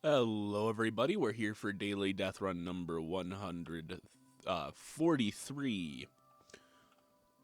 Hello, everybody. We're here for daily death run number 143.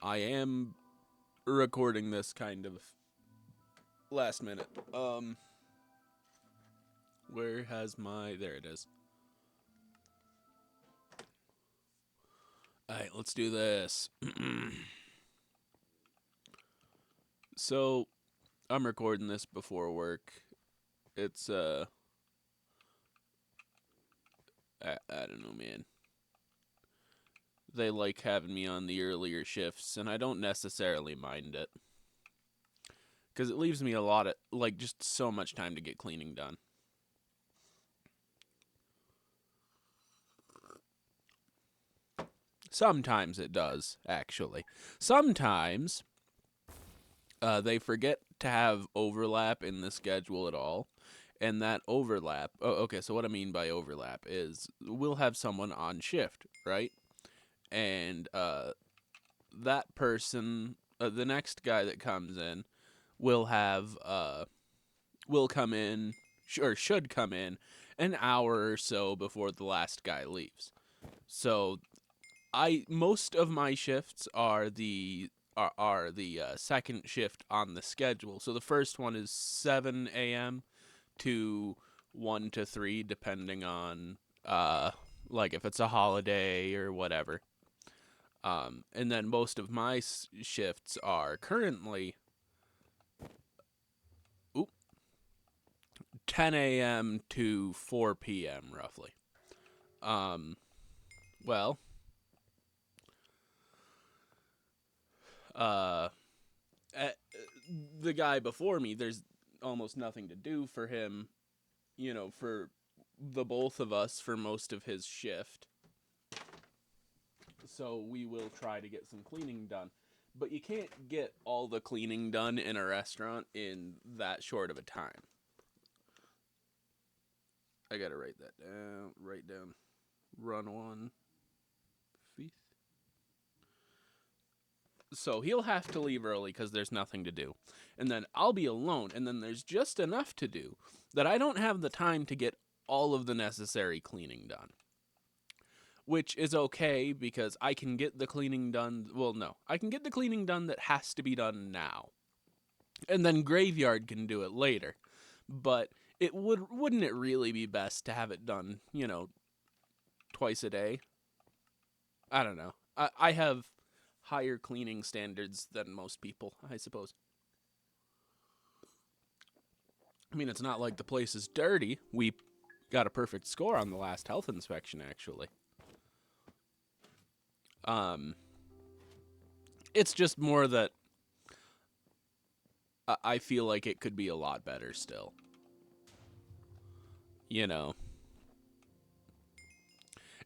I am recording this kind of last minute. Where has my... There it is. Alright, let's do this. So, I'm recording this before work. It's, I don't know, man. They like having me on the earlier shifts, and I don't necessarily mind it. Because it leaves me a lot of, just so much time to get cleaning done. Sometimes it does, actually. Sometimes they forget to have overlap in the schedule at all. And that overlap, okay, so what I mean by overlap is we'll have someone on shift, right? And that person, the next guy that comes in, will come in, or should come in, an hour or so before the last guy leaves. So most of my shifts are the second shift on the schedule. So the first one is 7 a.m. to 1 to 3, depending on if it's a holiday or whatever. And then most of my shifts are currently 10 a.m. to 4 p.m. roughly. Well, uh, the guy before me, there's almost nothing to do for him, for the both of us for most of his shift. So we will try to get some cleaning done. But you can't get all the cleaning done in a restaurant in that short of a time. I gotta write that down. Write down run 1 feet. So he'll have to leave early because there's nothing to do. And then I'll be alone, and then there's just enough to do that I don't have the time to get all of the necessary cleaning done. Which is okay because I can get the cleaning done. Well, no. I can get the cleaning done that has to be done now. And then Graveyard can do it later. But wouldn't it really be best to have it done, twice a day? I don't know. I have higher cleaning standards than most people, I suppose. I mean, it's not like the place is dirty. We got a perfect score on the last health inspection, actually. It's just more that I feel like it could be a lot better still.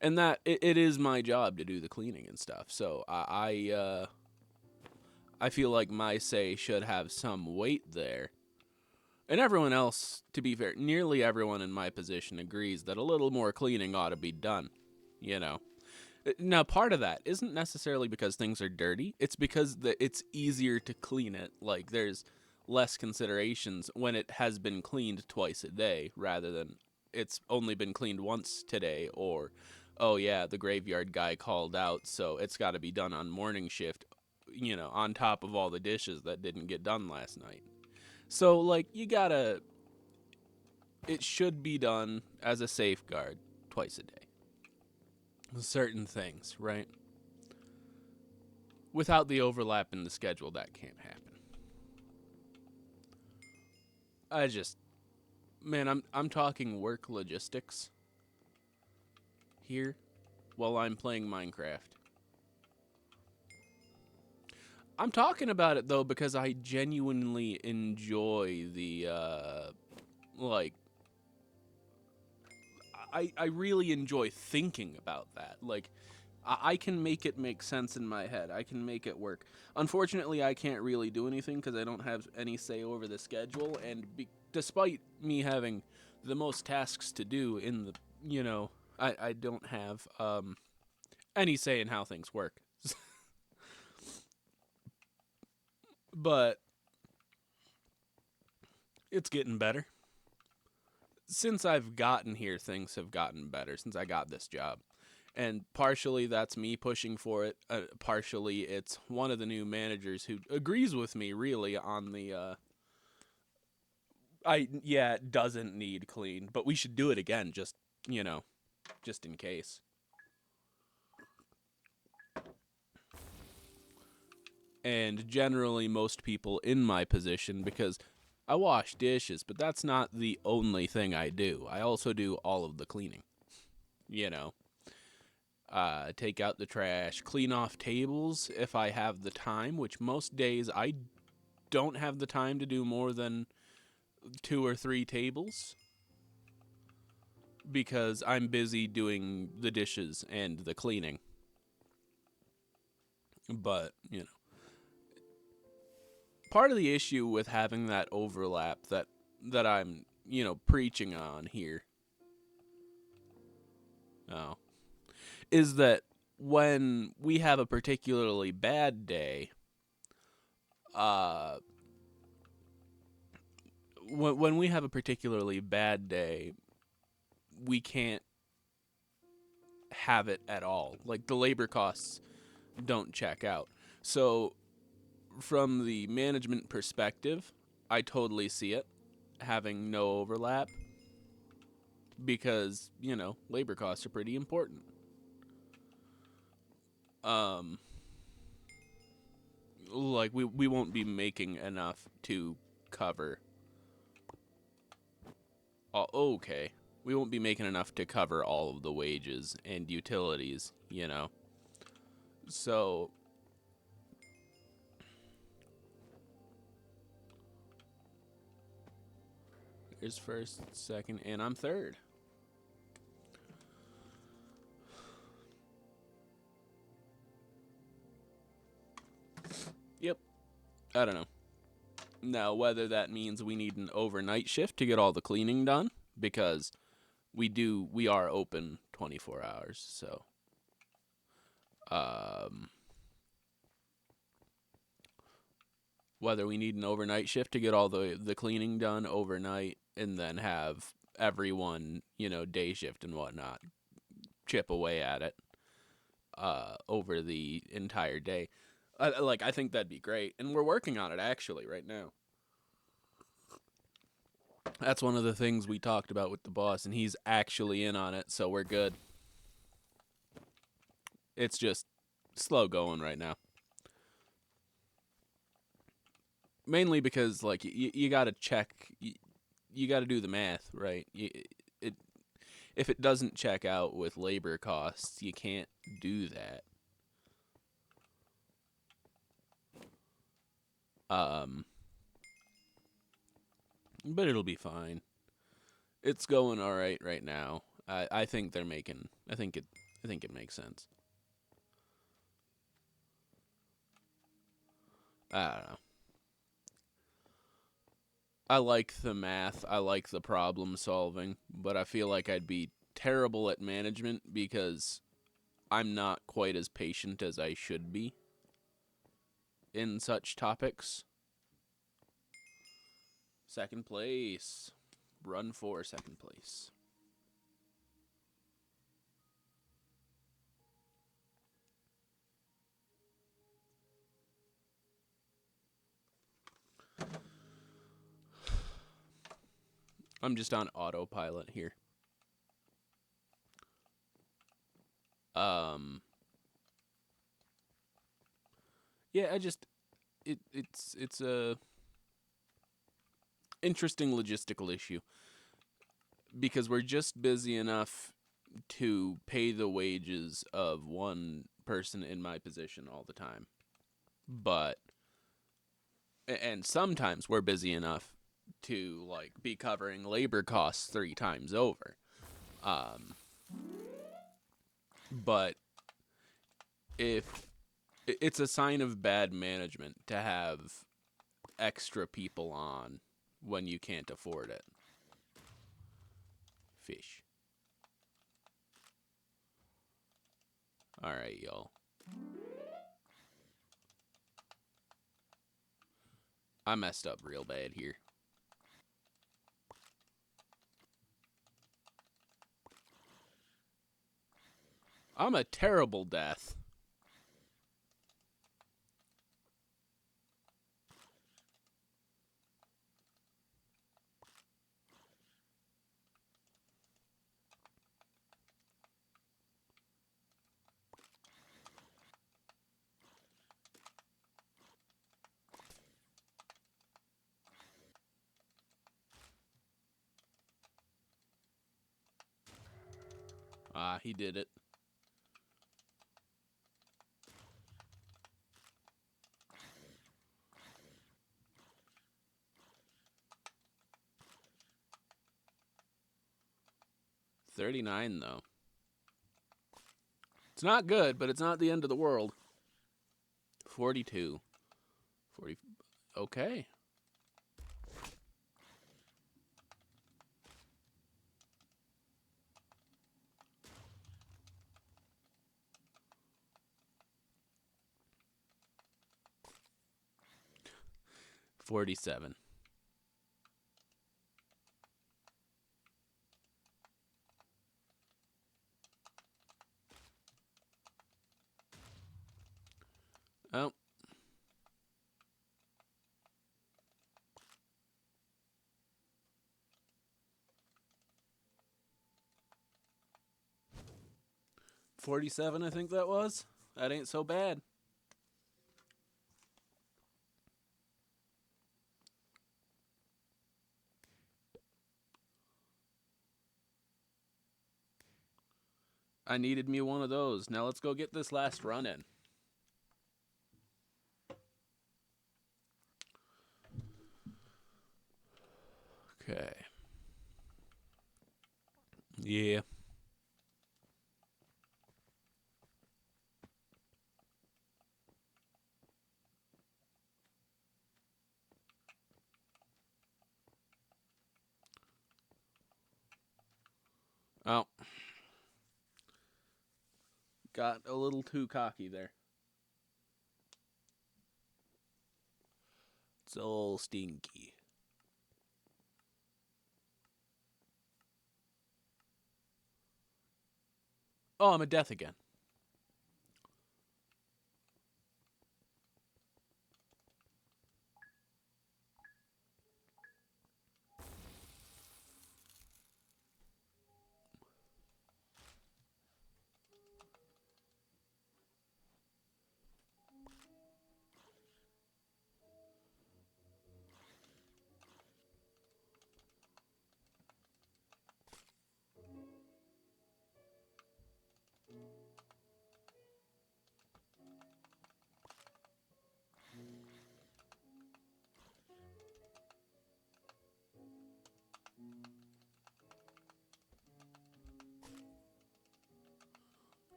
And that it is my job to do the cleaning and stuff. So I feel like my say should have some weight there. And everyone else, to be fair, nearly everyone in my position agrees that a little more cleaning ought to be done. Now, part of that isn't necessarily because things are dirty. It's because it's easier to clean it. Like, there's less considerations when it has been cleaned twice a day rather than it's only been cleaned once today, or, oh yeah, the graveyard guy called out, so it's got to be done on morning shift, on top of all the dishes that didn't get done last night. So, it should be done as a safeguard twice a day. Certain things, right? Without the overlap in the schedule, that can't happen. I'm talking work logistics here while I'm playing Minecraft. I'm talking about it, though, because I genuinely enjoy the, I really enjoy thinking about that. I can make it make sense in my head. I can make it work. Unfortunately, I can't really do anything because I don't have any say over the schedule, and despite me having the most tasks to do in the, I don't have any say in how things work. But it's getting better. since I've gotten here, things have gotten better since I got this job. And partially that's me pushing for it. Partially it's one of the new managers who agrees with me really on the it doesn't need clean, but we should do it again just, you know, just in case. And generally most people in my position, because I wash dishes, but that's not the only thing I do. I also do all of the cleaning. You know, take out the trash, clean off tables if I have the time, which most days I don't have the time to do more than 2 or 3 tables because I'm busy doing the dishes and the cleaning. But, you know, part of the issue with having that overlap that I'm, you know, preaching on here is that when we have a particularly bad day, uh, when we have a particularly bad day, we can't have it at all. Like the labor costs don't check out. So from the management perspective, I totally see it having no overlap because, you know, labor costs are pretty important. Like we won't be making enough to cover. Okay. We won't be making enough to cover all of the wages and utilities, you know. So there's first, second, and I'm third. Yep. I don't know. Now, whether that means we need an overnight shift to get all the cleaning done, because we are open 24 hours, so whether we need an overnight shift to get all the cleaning done overnight and then have everyone, you know, day shift and whatnot chip away at it over the entire day. I think that'd be great, and we're working on it actually right now. That's one of the things we talked about with the boss, and he's actually in on it, so we're good. It's just slow going right now. Mainly because, like, you got to check, you got to do the math, right? It If it doesn't check out with labor costs, you can't do that. Um, but it'll be fine. It's going all right now. I think they're making. I think it makes sense. I don't know. I like the math. I like the problem solving, but I feel like I'd be terrible at management because I'm not quite as patient as I should be in such topics. Second place. Run for second place. I'm just on autopilot here. Um yeah, it's a interesting logistical issue because we're just busy enough to pay the wages of one person in my position all the time. But and sometimes we're busy enough to like be covering labor costs 3 times over. Um but if it's a sign of bad management to have extra people on when you can't afford it. Fish. All right, y'all. I messed up real bad here. I'm a terrible death. Ah, he did it. $39 though. It's not good, but it's not the end of the world. 42. 40. Okay. $47. Oh. $47, I think that was. That ain't so bad. I needed me one of those. Now let's go get this last run in. Okay. Yeah. Oh. Got a little too cocky there. It's all stinky. Oh, I'm a death again.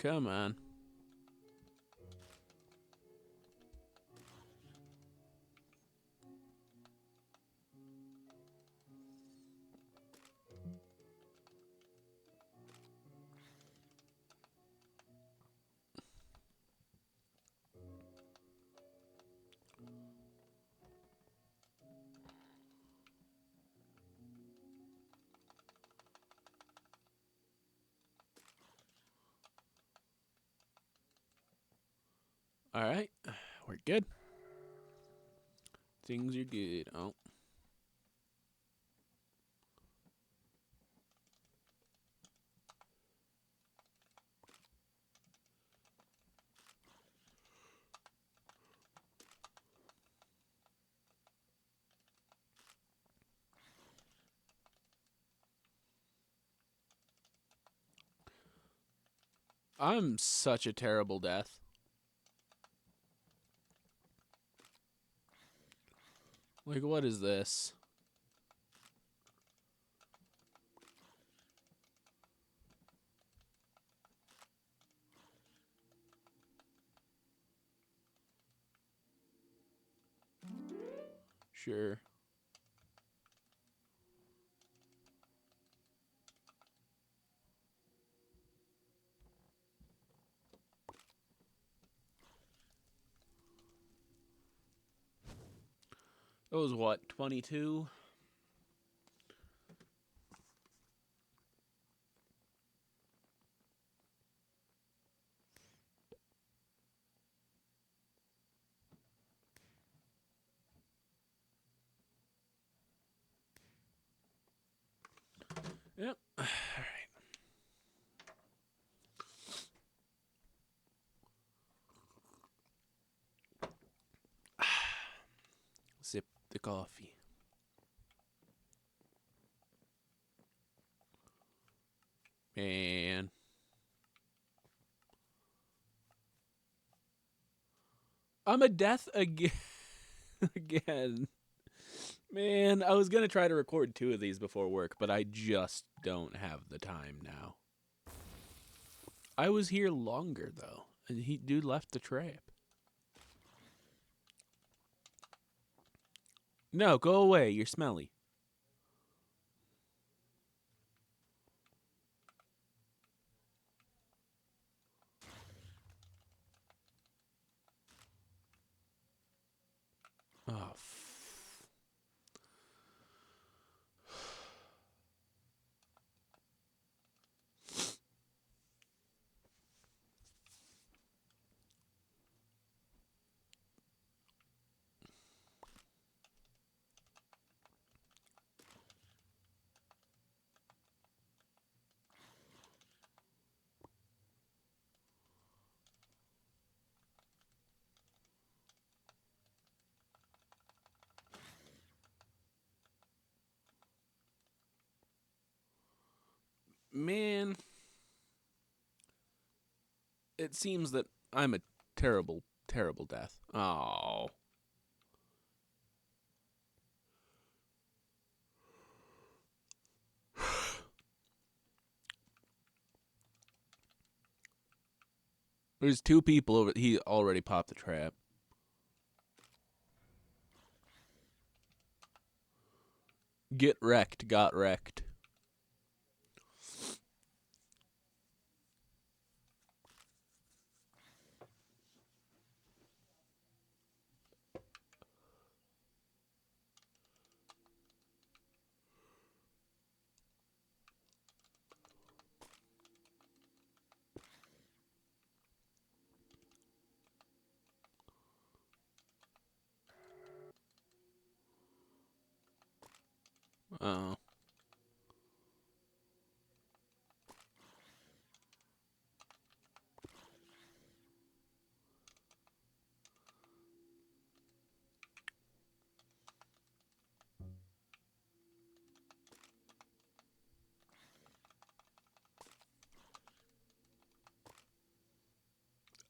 Come on. All right. We're good. Things are good. Oh. I'm such a terrible death. Like, what is this? Sure. That was what, 22? Yep. All right. Sip the coffee. Man. I'm a death again. Again. Man, I was going to try to record 2 of these before work, but I just don't have the time now. I was here longer, though. And dude left the trap. No, go away. You're smelly. Oh, man. It seems that I'm a terrible, terrible death. Oh. There's 2 people over. He already popped the trap. Get wrecked. Got wrecked. Oh.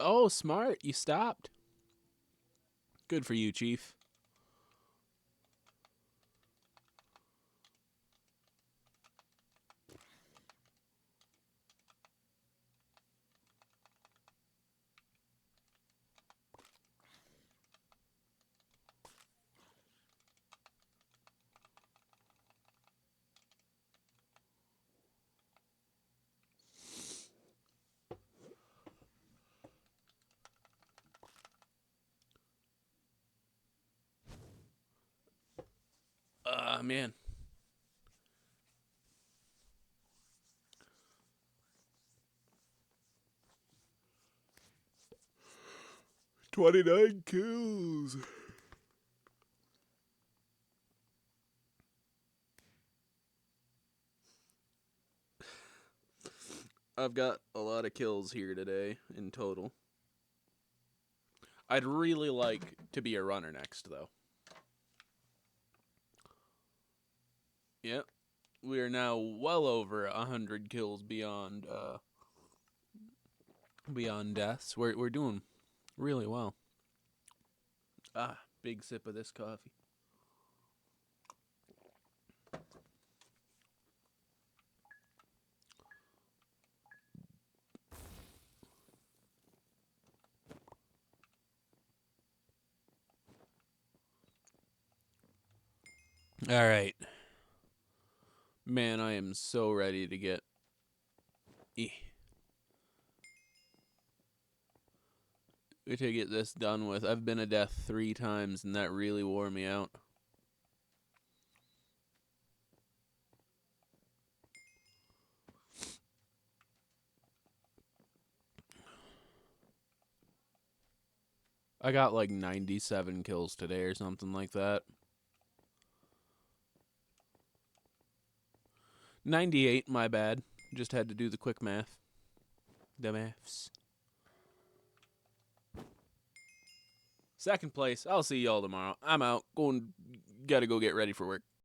Oh, smart. You stopped. Good for you, Chief. Man. 29 kills. I've got a lot of kills here today in total. I'd really like to be a runner next, though. Yep. We are now well over 100 kills beyond deaths. We're doing really well. Big sip of this coffee. All right. Man, I am so ready to get to get this done with. I've been a death 3 times, and that really wore me out. I got like 97 kills today or something like that. 98, my bad. Just had to do the quick math. The maths. Second place. I'll see y'all tomorrow. I'm out. Gotta go get ready for work.